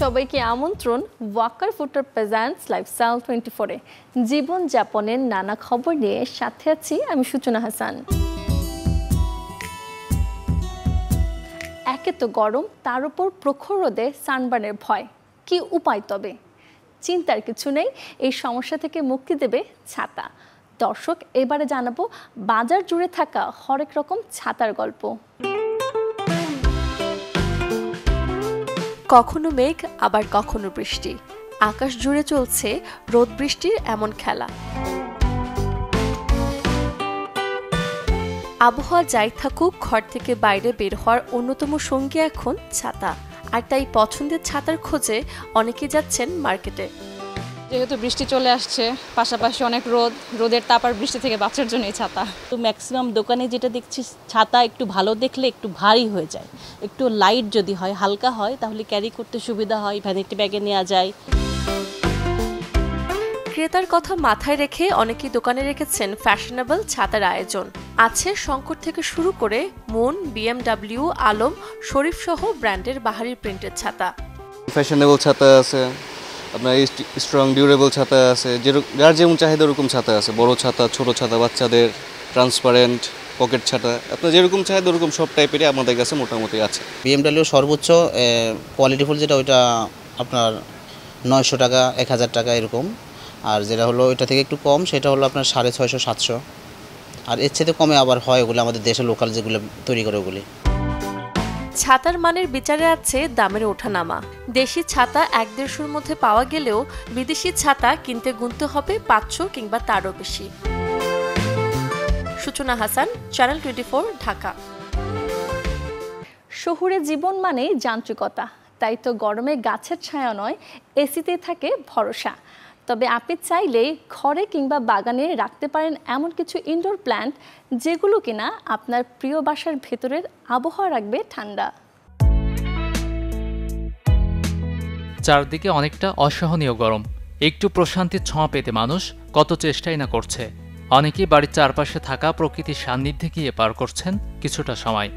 সবাইকে আমন্ত্রণ ওয়াকার ফুটার presents lifestyle 24 এ জীবনযাপনের নানা খবর নিয়ে সাথে আছি আমি সূচনা হাসান। একে তো গরম, তার উপর প্রখর রোদে সানবার্নের ভয়, কি উপায় তবে? চিন্তার কিছু নেই, এই সমস্যা থেকে মুক্তি দেবে ছাতা। দর্শক, এবারে জানাবো বাজার জুড়ে থাকা হরেক রকম ছাতার গল্প। কখনো মেঘ, আবার কখনো বৃষ্টি, আকাশ জুড়ে চলছে রোদ বৃষ্টির এমন খেলা। আবহাওয়া যাই থাকুক, ঘর থেকে বাইরে বের হওয়ার অন্যতম সঙ্গী এখন ছাতা। আর তাই পছন্দের ছাতার খোঁজে অনেকে যাচ্ছেন মার্কেটে। যেহেতু বৃষ্টি চলে আসছে, পাশাপাশি অনেক রোদের তাপ আর বৃষ্টি থেকে বাঁচার জন্য এই ছাতা। তো ম্যাক্সিমাম দোকানে যেটা দেখছি, ছাতা একটু ভালো দেখলে একটু ভারী হয়ে যায়। একটু লাইট যদি হয়, হালকা হয়, তাহলে ক্যারি করতে সুবিধা হয়, ভ্যানিটি ব্যাগে নেওয়া যায়। ক্রেতার কথা মাথায় রেখে অনেকেই দোকানে রেখেছেন ফ্যাশনেবল ছাতার আয়োজন। আছে শঙ্কর থেকে শুরু করে মুন, BMW, আলম, শরীফ সহ ব্র্যান্ডের বাহারি প্রিন্টের ছাতা। ফ্যাশনেবল ছাতা আছে, আপনার স্ট্রং ডিউরেবল ছাতা আছে, যার যেমন চাহিদা ওরকম ছাতা আছে। বড় ছাতা, ছোট ছাতা, বাচ্চাদের ট্রান্সপারেন্ট, পকেট ছাতা, আপনার যেরকম চাহিদা ওরকম সব টাইপেরই আমাদের কাছে মোটামুটি আছে। BMW সর্বোচ্চ কোয়ালিটিফুল যেটা, ওইটা আপনার 900 টাকা, 1000 টাকা এরকম। আর যেটা হলো এটা থেকে একটু কম, সেটা হলো আপনার 650, 700। আর এর চেয়ে কমে আবার হয় ওগুলো আমাদের দেশের লোকাল যেগুলো তৈরি করে ওগুলি। ছাতার মানের বিচারে আছে দামের ওঠানামা। দেশি ছাতা 1-150-র মধ্যে পাওয়া গেলেও বিদেশি ছাতা কিনতে গুনতে হবে 500 কিংবা তারও বেশি। সূচনা হাসান, চ্যানেল 24, ঢাকা। শহুরে জীবন মানেই যান্ত্রিকতা, তাই তো গরমে গাছের ছায়া নয়, এসিতে থাকে ভরসা। তবে আপনি চাইলেই ঘরে কিংবা বাগানে রাখতে পারেন এমন কিছু ইনডোর প্ল্যান্ট, যেগুলো কিনা আপনার প্রিয় বাসার ভেতরের আবহাওয়া রাখবে ঠান্ডা। চারদিকে অনেকটা অসহনীয় গরম, একটু প্রশান্তির ছোঁয়া পেতে মানুষ কত চেষ্টাই না করছে। অনেকেই বাড়ির চারপাশে থাকা প্রকৃতির সান্নিধ্যে গিয়ে পার করছেন কিছুটা সময়।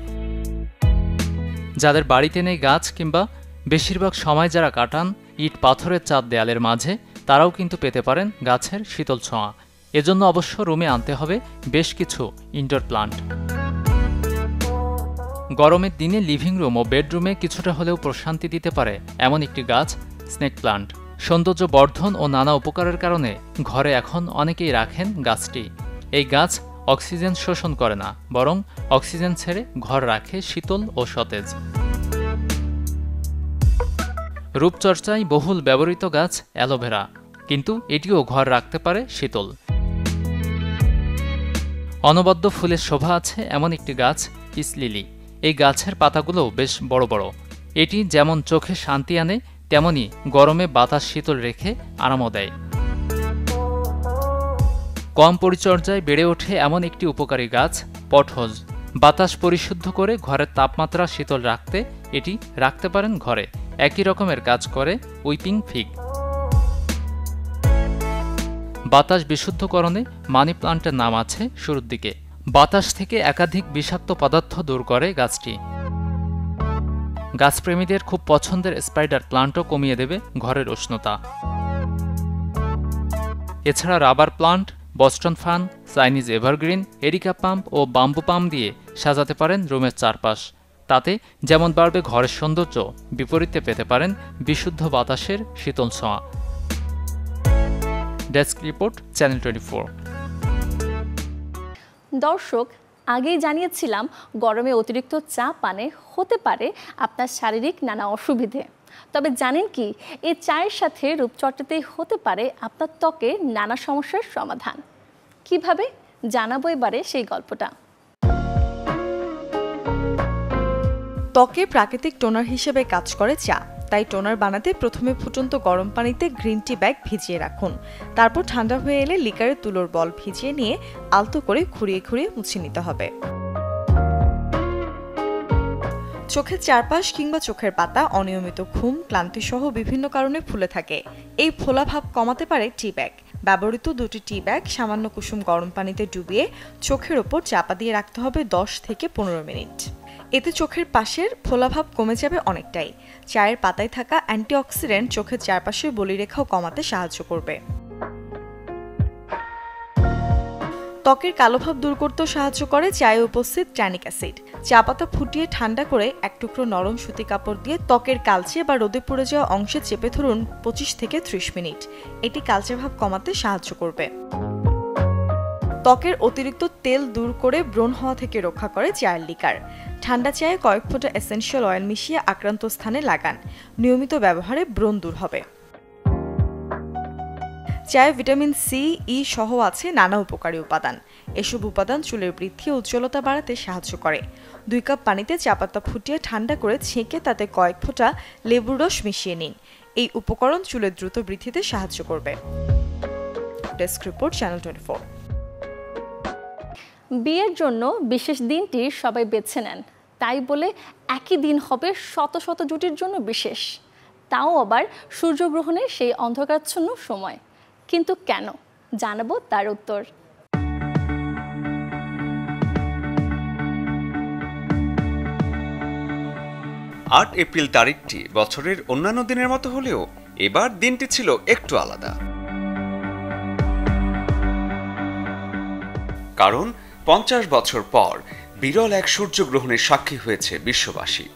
যাদের বাড়িতে নেই গাছ, কিংবা বেশিরভাগ সময় যারা কাটান ইট পাথরের চাঁদ দেয়ালের মাঝে, তারাও কিন্তু পেতে পারেন গাছের শীতল ছোঁয়া। এজন্য অবশ্য রুমে আনতে হবে বেশ কিছু ইনডোর প্লান্ট। গরমের দিনে লিভিং রুম ও বেডরুমে কিছুটা হলেও প্রশান্তি দিতে পারে এমন একটি গাছ স্নেক প্লান্ট। সৌন্দর্য বর্ধন ও নানা উপকারের কারণে ঘরে এখন অনেকেই রাখেন গাছটি। এই গাছ অক্সিজেন শোষণ করে না, বরং অক্সিজেন ছেড়ে ঘর রাখে শীতল ও সতেজ। রূপচর্চায় বহুল ব্যবহৃত গাছ অ্যালোভেরা, কিন্তু এটিও ঘর রাখতে পারে শীতল। অনবদ্য ফুলের শোভা আছে এমন একটি গাছ পিস লিলি। এই গাছের পাতাগুলোও বেশ বড় বড়। এটি যেমন চোখে শান্তি আনে, তেমনি গরমে বাতাস শীতল রেখে আরামও দেয়। কম পরিচর্যায় বেড়ে ওঠে এমন একটি উপকারী গাছ পটহোজ। বাতাস পরিশুদ্ধ করে ঘরের তাপমাত্রা শীতল রাখতে এটি রাখতে পারেন ঘরে। একই রকমের কাজ করে উইপিং ফিগ। বাতাস বিশুদ্ধকরণে মানি প্লান্টের নাম আছে শুরুর দিকে। বাতাস থেকে একাধিক বিষাক্ত পদার্থ দূর করে গাছটি। গাছপ্রেমীদের খুব পছন্দের স্পাইডার প্লান্টও কমিয়ে দেবে ঘরের উষ্ণতা। এছাড়া rubber plant, Boston fern, Chinese evergreen, areca পাম্প ও বাম্বু পাম্প দিয়ে সাজাতে পারেন রুমের চারপাশ। তাতে যেমন বাড়বে ঘরের সৌন্দর্য, বিপরীতে পেতে পারেন বিশুদ্ধ বাতাসের শীতল ছোঁয়া। Desk report, channel 24। দর্শক, আগেই জানিয়েছিলাম গরমে অতিরিক্ত চা পানে হতে পারে আপনার শারীরিক নানা অসুবিধে। তবে জানেন কি, এই চায়ের সাথে রূপচর্চাতেই হতে পারে আপনার ত্বকের নানা সমস্যার সমাধান। কিভাবে জানাবো এবারে সেই গল্পটা। ত্বকে প্রাকৃতিক টোনার হিসেবে কাজ করে চা। তাই টোনার বানাতে প্রথমে ফুটন্ত গরম পানিতে গ্রিন টি ব্যাগ ভিজিয়ে রাখুন। তারপর ঠান্ডা হয়ে এলে লিকারের তুলোর বল ভিজিয়ে নিয়ে আলতো করে খুঁড়িয়ে খুঁড়িয়ে মুছে নিতে হবে। চোখের চারপাশ কিংবা চোখের পাতা, অনিয়মিত ঘুম, ক্লান্তি সহ বিভিন্ন কারণে ফুলে থাকে। এই ফোলা ভাব কমাতে পারে টি ব্যাগ। ব্যবহৃত 2টি টি ব্যাগ সামান্য কুসুম গরম পানিতে ডুবিয়ে চোখের ওপর চাপা দিয়ে রাখতে হবে 10 থেকে 15 মিনিট। এতে চোখের পাশের ফোলাভাব কমে যাবে অনেকটাই। চায়ের পাতায় থাকা অ্যান্টিঅক্সিডেন্ট চোখের চারপাশের বলিরেখাও কমাতে সাহায্য করবে। ত্বকের কালোভাব দূর করতেও সাহায্য করে চায়ে উপস্থিত ট্যানিক অ্যাসিড। চা পাতা ফুটিয়ে ঠান্ডা করে এক টুকরো নরম সুতি কাপড় দিয়ে ত্বকের কালচে বা রোদে পুড়ে যাওয়া অংশে চেপে ধরুন 25 থেকে 30 মিনিট। এটি কালচে ভাব কমাতে সাহায্য করবে। ত্বকের অতিরিক্ত তেল দূর করে ব্রণ হওয়া থেকে রক্ষা করে চায়ের লিকার। ঠান্ডা চায়ে কয়েক ফোঁটা এসেনশিয়াল অয়েল মিশিয়ে আক্রান্ত স্থানে লাগান। নিয়মিত ব্যবহারে ব্রণ দূর হবে। চায়ে ভিটামিন সি, ই সহ আছে নানা উপকারী উপাদান। এসব উপাদান চুলের বৃদ্ধি ও উজ্জ্বলতা বাড়াতে সাহায্য করে। 2 কাপ পানিতে চা পাতা ফুটিয়ে ঠান্ডা করে ছেঁকে তাতে কয়েক ফোঁটা লেবুর রস মিশিয়ে নিন। এই উপকরণ চুলের দ্রুত বৃদ্ধিতে সাহায্য করবে। Desk report, channel 24। বিয়ের জন্য বিশেষ দিনটি সবাই বেছে নেন, তাই বলে একই দিন হবে শত শত জুটির জন্য বিশেষ, তাও আবার সূর্যগ্রহণের সেই অন্ধকারাচ্ছন্ন সময়। কিন্তু কেন, জানাবো তার উত্তর। 8 এপ্রিল তারিখটি বছরের অন্যান্য দিনের মতো হলেও এবার দিনটি ছিল একটু আলাদা। কারণ 50 বছর পর বিরল এক সূর্যগ্রহণের সাক্ষী হয়েছে বিশ্ববাসী।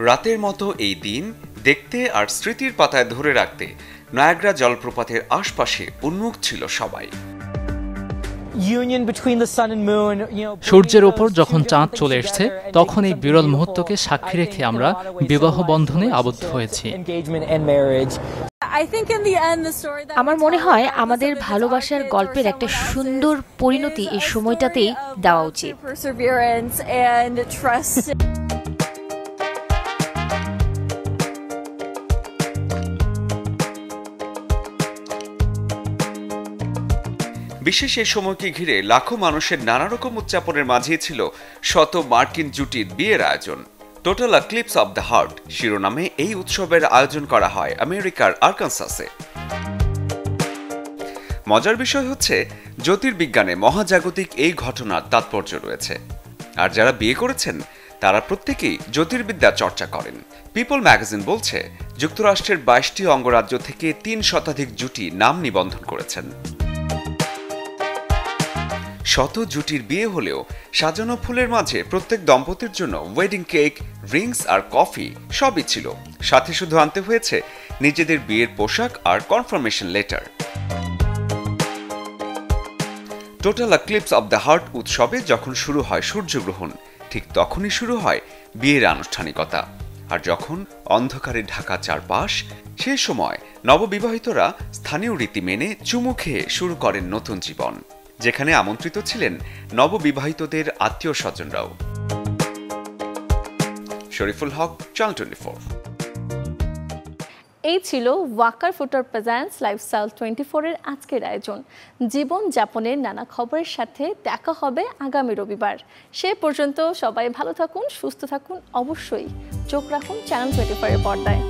রাতের মতো এই দিন দেখতে আর স্মৃতির পাতায় ধরে রাখতে নায়াগ্রা জলপ্রপাতের আশপাশে উন্মুখ ছিল সবাই। সূর্যের ওপর যখন চাঁদ চলে এসেছে, তখন এই বিরল মুহূর্তকে সাক্ষী রেখে আমরা বিবাহ বন্ধনে আবদ্ধ হয়েছি। আমার মনে হয় আমাদের ভালোবাসার গল্পের একটা সুন্দর পরিণতি এই সময়টাতেই দেওয়া উচিত। বিশেষ এই সময়কে ঘিরে লাখো মানুষের নানা রকম উদযাপনের মাঝেই ছিল শত মার্কিন জুটির বিয়ের আয়োজন। Total eclipse of the heart শিরোনামে এই উৎসবের আয়োজন করা হয় আমেরিকার আরকানসাসে। মজার বিষয় হচ্ছে, জ্যোতির্বিজ্ঞানে মহাজাগতিক এই ঘটনার তাৎপর্য রয়েছে। আর যারা বিয়ে করেছেন তারা প্রত্যেকেই জ্যোতির্বিদ্যা চর্চা করেন। পিপল ম্যাগাজিন বলছে, যুক্তরাষ্ট্রের 22টি অঙ্গরাজ্য থেকে 3 শতাধিক জুটি নাম নিবন্ধন করেছেন। শত জুটির বিয়ে হলেও সাজানো ফুলের মাঝে প্রত্যেক দম্পতির জন্য ওয়েডিং কেক, রিংস আর কফি সবই ছিল। সাথে শুধু আনতে হয়েছে নিজেদের বিয়ের পোশাক আর confirmation letter. Total eclipse of the heart উৎসবে যখন শুরু হয় সূর্যগ্রহণ, ঠিক তখনই শুরু হয় বিয়ের আনুষ্ঠানিকতা। আর যখন অন্ধকারে ঢাকা চারপাশ, সেই সময় নববিবাহিতরা স্থানীয় রীতি মেনে চুমু খেয়ে শুরু করেন নতুন জীবন, যেখানে আমন্ত্রিত ছিলেন নববিবাহিতদের আত্মীয় স্বজনরাও। শরীফুল হক, চ্যানেল 24। এই ছিল ওয়াকার ফুটার প্রেজেন্টস লাইফস্টাইল 24 এর আজকের আয়োজন। জীবন যাপনের নানা খবরের সাথে দেখা হবে আগামী রবিবার। সে পর্যন্ত সবাই ভালো থাকুন, সুস্থ থাকুন, অবশ্যই চোখ রাখুন চ্যানেল 24 এর পর্দায়।